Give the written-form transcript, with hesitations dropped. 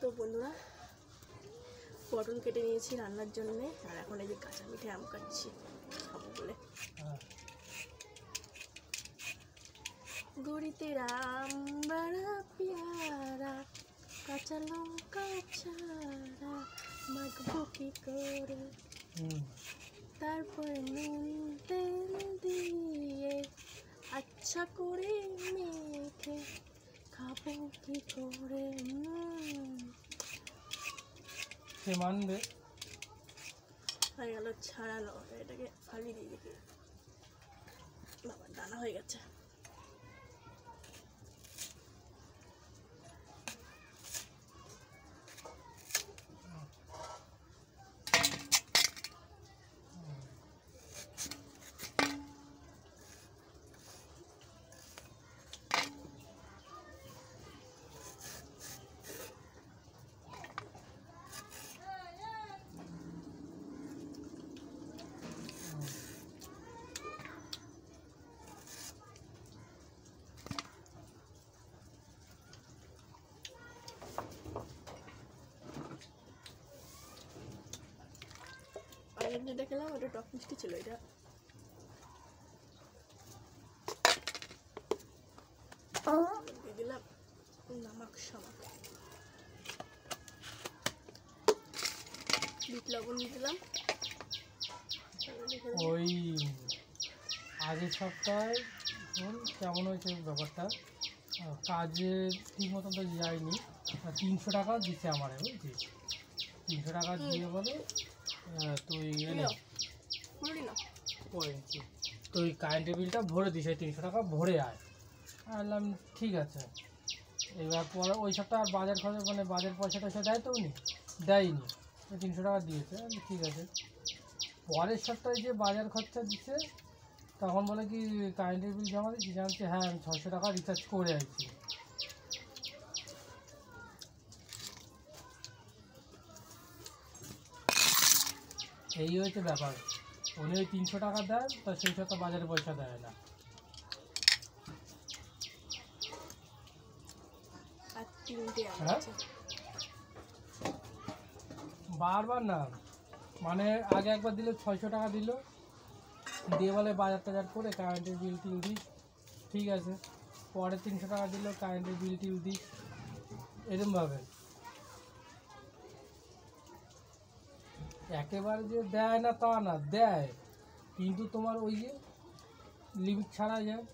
তো বন্ধুরা পটল কেটে নিয়েছি রান্নার জন্য, আর এখন এই যে কাঁচা মিঠে আম কাটছি খাবো বলে। গুড়িতে রাম বড়া পিয়ারা, কাঁচা লঙ্কা ছাড়া মাখবো কি করে, তারপরে নুন তেল দিয়ে আচ্ছা করে মেখে খাবো কি করে। সে মানবে হয়ে গেল ছাড়ানো, এটাকে ফালি দিয়ে দেখি। বাবা দানা হয়ে গেছে। আগের যেটা খেলাম ওটা টক মিষ্টি ছিল, এটা দিয়ে দিলাম নামাক শামাক, বিট লবণ দিয়ে দিলাম। ওই আগের সপ্তাহে কেমন হয়েছে ব্যাপারটা, কাজে ঠিক মতন তো যায়নি, 300 টাকা দিচ্ছে আমার, বুঝছিস? 300 টাকা দিয়ে বলে তুই এনে তুই কারেন্টের বিলটা ভরে দিস, এই 300 টাকা ভরে আয়। বললাম ঠিক আছে। এবার পরে ওই সপ্তাহে আর বাজার খরচ মানে বাজার পয়সাটা সে দেয় তো উনি দেয়নি, 300 টাকা দিয়েছে। ঠিক আছে, পরের সপ্তাহে যে বাজার খরচা দিচ্ছে তখন বলে কি কারেন্টের বিল জমা দিচ্ছি, জানছে হ্যাঁ আমি 600 টাকা রিচার্জ করে আছি। এই হয়েছে ব্যাপার, উনি ওই 300 টাকা দেয়, তা সেই সপ্তাহে বাজারে পয়সা দেয় না। হ্যাঁ বারবার না, মানে আগে একবার দিল 600 টাকা দিল, দিয়ে বলে বাজার টাজার করে কারেন্টের বিল টিল দিস, ঠিক আছে। পরে 300 টাকা দিল, কারেন্টের বিল টিল দিস, এরকমভাবে। একেবারে যে দেয় না তা না, দেয়, কিন্তু তোমার ওই যে লিমিট ছাড়া যায়।